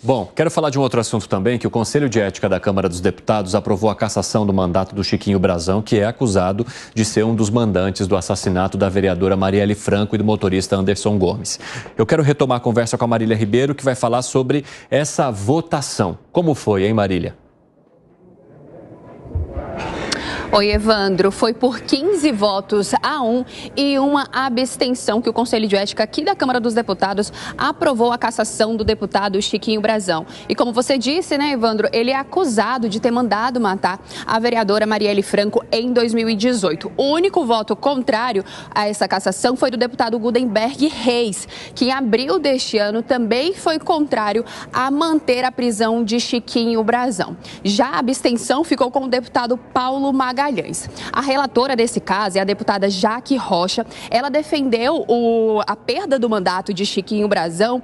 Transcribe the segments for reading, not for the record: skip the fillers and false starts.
Bom, quero falar de um outro assunto também, que o Conselho de Ética da Câmara dos Deputados aprovou a cassação do mandato do Chiquinho Brazão, que é acusado de ser um dos mandantes do assassinato da vereadora Marielle Franco e do motorista Anderson Gomes. Eu quero retomar a conversa com a Marília Ribeiro, que vai falar sobre essa votação. Como foi, hein, Marília? Oi, Evandro. Foi por 15 votos a 1 e uma abstenção que o Conselho de Ética aqui da Câmara dos Deputados aprovou a cassação do deputado Chiquinho Brazão. E como você disse, né, Evandro, ele é acusado de ter mandado matar a vereadora Marielle Franco em 2018. O único voto contrário a essa cassação foi do deputado Gudenberg Reis, que em abril deste ano também foi contrário a manter a prisão de Chiquinho Brazão. Já a abstenção ficou com o deputado Paulo Magalhães. A relatora desse caso é a deputada Jaque Rocha. Ela defendeu a perda do mandato de Chiquinho Brazão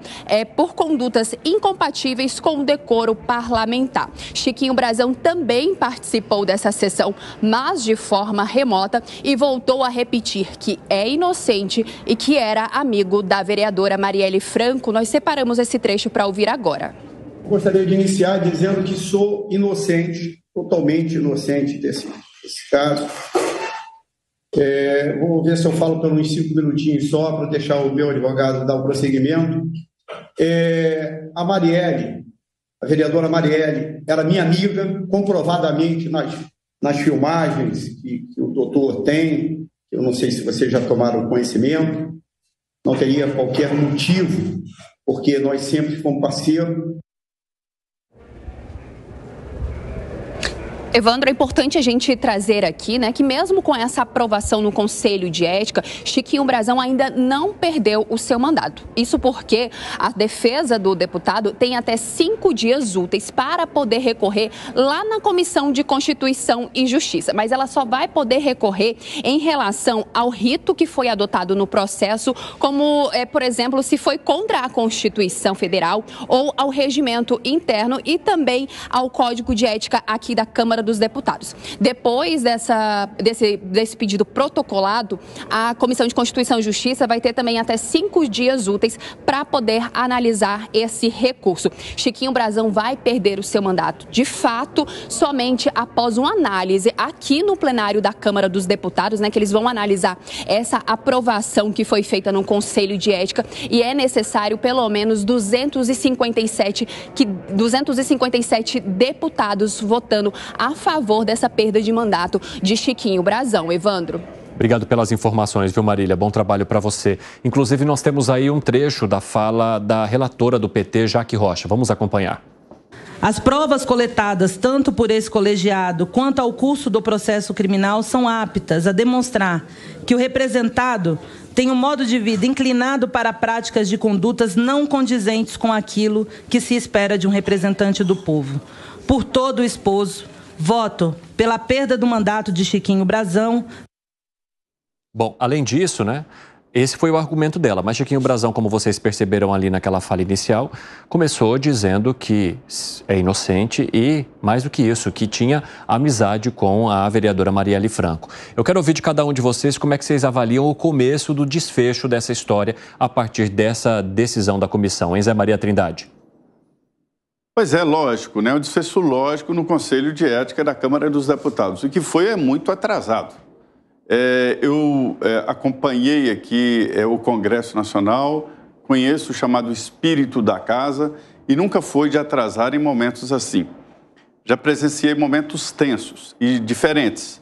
por condutas incompatíveis com o decoro parlamentar. Chiquinho Brazão também participou dessa sessão, mas de forma remota, e voltou a repetir que é inocente e que era amigo da vereadora Marielle Franco. Nós separamos esse trecho para ouvir agora. Gostaria de iniciar dizendo que sou inocente, totalmente inocente desse caso. Vou ver se eu falo por uns 5 minutinhos só, para deixar o meu advogado dar o prosseguimento. A Marielle, a vereadora Marielle, era minha amiga, comprovadamente nas filmagens que o doutor tem. Eu não sei se vocês já tomaram conhecimento. Não teria qualquer motivo, porque nós sempre fomos parceiros. Evandro, é importante a gente trazer aqui, né, que mesmo com essa aprovação no Conselho de Ética, Chiquinho Brazão ainda não perdeu o seu mandato. Isso porque a defesa do deputado tem até 5 dias úteis para poder recorrer lá na Comissão de Constituição e Justiça. Mas ela só vai poder recorrer em relação ao rito que foi adotado no processo, como, por exemplo, se foi contra a Constituição Federal ou ao regimento interno e também ao Código de Ética aqui da Câmara dos Deputados. Depois desse pedido protocolado, a Comissão de Constituição e Justiça vai ter também até 5 dias úteis para poder analisar esse recurso. Chiquinho Brazão vai perder o seu mandato, de fato, somente após uma análise aqui no plenário da Câmara dos Deputados, né, que eles vão analisar essa aprovação que foi feita no Conselho de Ética, e é necessário pelo menos 257 deputados votando a favor dessa perda de mandato de Chiquinho Brazão. Evandro. Obrigado pelas informações, viu, Marília? Bom trabalho para você. Inclusive, nós temos aí um trecho da fala da relatora do PT, Jaque Rocha. Vamos acompanhar. As provas coletadas tanto por esse colegiado quanto ao curso do processo criminal são aptas a demonstrar que o representado tem um modo de vida inclinado para práticas de condutas não condizentes com aquilo que se espera de um representante do povo. Por todo o exposto, voto pela perda do mandato de Chiquinho Brazão. Bom, além disso, né, esse foi o argumento dela, mas Chiquinho Brazão, como vocês perceberam ali naquela fala inicial, começou dizendo que é inocente e, mais do que isso, que tinha amizade com a vereadora Marielle Franco. Eu quero ouvir de cada um de vocês como é que vocês avaliam o começo do desfecho dessa história a partir dessa decisão da comissão, hein, Zé Maria Trindade? Pois é, lógico, né? Um desfecho lógico no Conselho de Ética da Câmara dos Deputados. O que foi muito atrasado. Eu acompanhei aqui o Congresso Nacional, conheço o chamado espírito da casa e nunca foi de atrasar em momentos assim. Já presenciei momentos tensos e diferentes.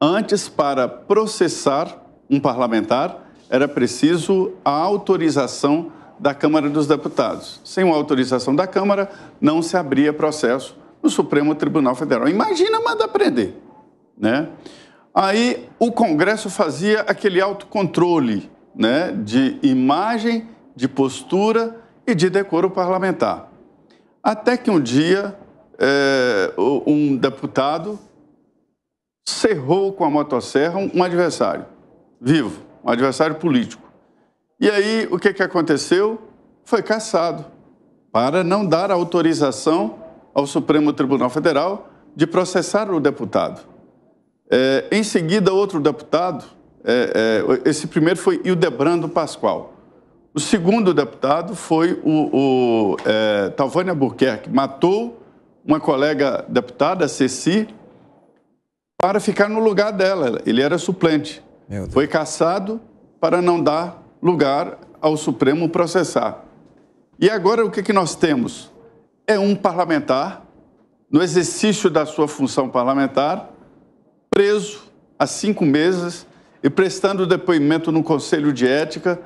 Antes, para processar um parlamentar, era preciso a autorização da Câmara dos Deputados. Sem uma autorização da Câmara, não se abria processo no Supremo Tribunal Federal. Imagina mandar prender, né? Aí o Congresso fazia aquele autocontrole, né, de imagem, de postura e de decoro parlamentar. Até que um dia um deputado cerrou com a motosserra um adversário vivo, um adversário político. E aí, o que aconteceu? Foi cassado para não dar autorização ao Supremo Tribunal Federal de processar o deputado. Em seguida, outro deputado, esse primeiro foi Hildebrando Pascoal. O segundo deputado foi o Talvânia Albuquerque, matou uma colega deputada, Ceci, para ficar no lugar dela. Ele era suplente. Foi cassado para não dar lugar ao Supremo processar. E agora o que nós temos? É um parlamentar, no exercício da sua função parlamentar, preso há 5 meses e prestando depoimento no Conselho de Ética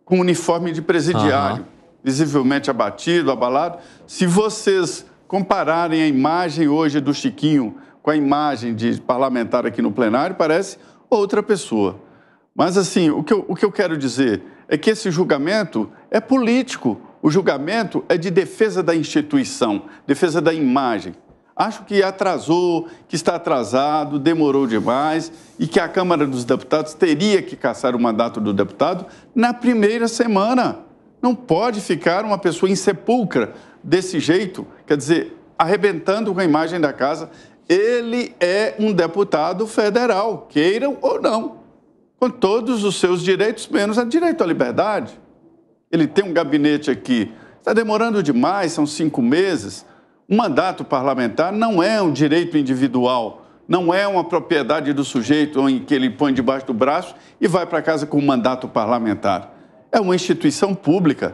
com uniforme de presidiário, visivelmente abatido, abalado. Se vocês compararem a imagem hoje do Chiquinho com a imagem de parlamentar aqui no plenário, parece outra pessoa. Mas, assim, o que eu quero dizer é que esse julgamento é político. O julgamento é de defesa da instituição, defesa da imagem. Acho que atrasou, que está atrasado, demorou demais e que a Câmara dos Deputados teria que cassar o mandato do deputado na primeira semana. Não pode ficar uma pessoa insepulcra desse jeito, quer dizer, arrebentando com a imagem da casa. Ele é um deputado federal, queiram ou não, com todos os seus direitos, menos o direito à liberdade. Ele tem um gabinete aqui, está demorando demais, são 5 meses. Um mandato parlamentar não é um direito individual, não é uma propriedade do sujeito em que ele põe debaixo do braço e vai para casa com um mandato parlamentar. É uma instituição pública.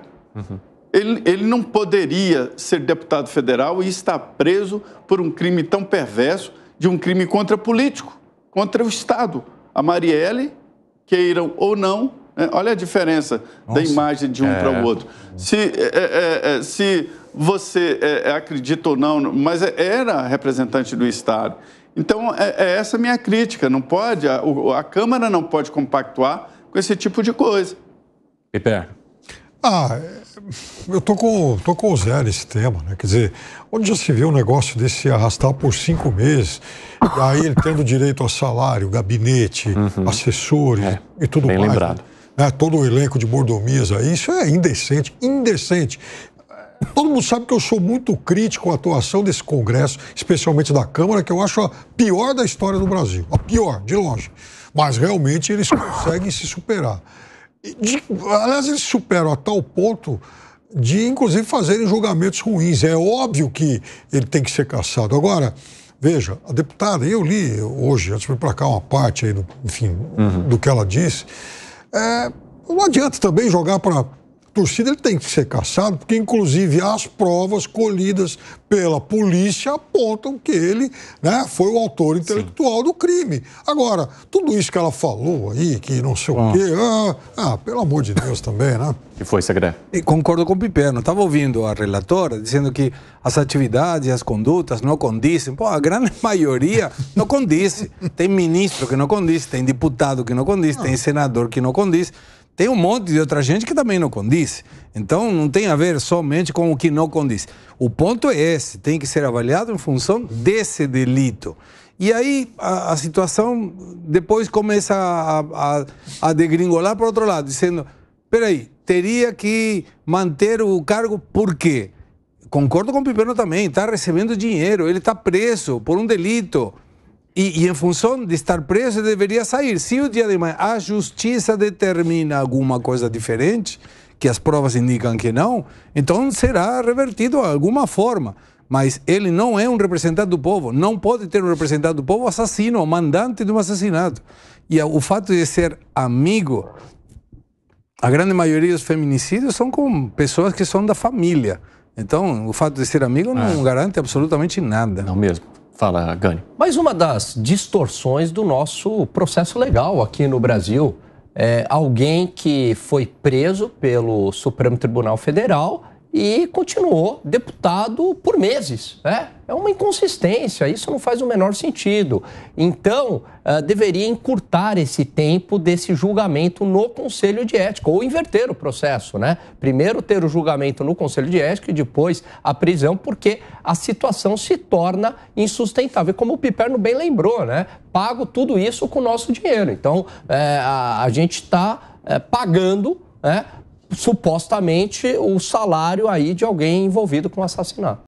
Ele não poderia ser deputado federal e estar preso por um crime tão perverso, de um crime contra político, contra o Estado. A Marielle, queiram ou não, olha a diferença da imagem de um para o outro. Se você acredita ou não, mas era representante do Estado. Então, essa a minha crítica. Não pode, a Câmara não pode compactuar com esse tipo de coisa. Piper. Eu tô com o Zé nesse tema, né? Quer dizer, onde já se vê um negócio desse se arrastar por 5 meses, e aí ele tendo direito a salário, gabinete, assessores e tudo bem mais. Lembrado. Né? Todo o elenco de mordomias aí, isso é indecente. Todo mundo sabe que eu sou muito crítico à atuação desse Congresso, especialmente da Câmara, que eu acho a pior da história do Brasil. A pior, de longe. Mas realmente eles conseguem se superar. Aliás, eles superam a tal ponto de, inclusive, fazerem julgamentos ruins. É óbvio que ele tem que ser cassado. Agora, veja, a deputada, eu li hoje, antes de vir para cá, uma parte aí, do que ela disse. Não adianta também jogar para a torcida, ele tem que ser cassado, porque, inclusive, as provas colhidas pela polícia apontam que ele, né, foi o autor intelectual do crime. Agora, tudo isso que ela falou aí, que não sei o quê, pelo amor de Deus também, né? Que foi, Segredo? E concordo com o Piperno. Estava ouvindo a relatora dizendo que as atividades e as condutas não condizem. Pô, a grande maioria não condiz. Tem ministro que não condiz, tem deputado que não condiz, tem senador que não condiz. Tem um monte de outra gente que também não condiz. Então, não tem a ver somente com o que não condiz. O ponto é esse, tem que ser avaliado em função desse delito. E aí, a situação depois começa a degringolar para o outro lado, dizendo, peraí, teria que manter o cargo por quê? Concordo com o Piperno também, está recebendo dinheiro, ele está preso por um delito. E em função de estar preso, ele deveria sair. Se o dia de manhã a justiça determina alguma coisa diferente, que as provas indicam que não, então será revertido de alguma forma. Mas ele não é um representante do povo. Não pode ter um representante do povo assassino, mandante de um assassinato. E o fato de ser amigo, a grande maioria dos feminicídios são com pessoas que são da família. Então, o fato de ser amigo não garante absolutamente nada. Não mesmo. Fala, Gani. Mas uma das distorções do nosso processo legal aqui no Brasil é alguém que foi preso pelo Supremo Tribunal Federal e continuou deputado por meses, né? É uma inconsistência, isso não faz o menor sentido. Então, deveria encurtar esse tempo desse julgamento no Conselho de Ética, ou inverter o processo, né? Primeiro ter o julgamento no Conselho de Ética e depois a prisão, porque a situação se torna insustentável. Como o Piperno bem lembrou, né? Pago tudo isso com o nosso dinheiro. Então, a gente está pagando, né, supostamente o salário aí de alguém envolvido com assassinato.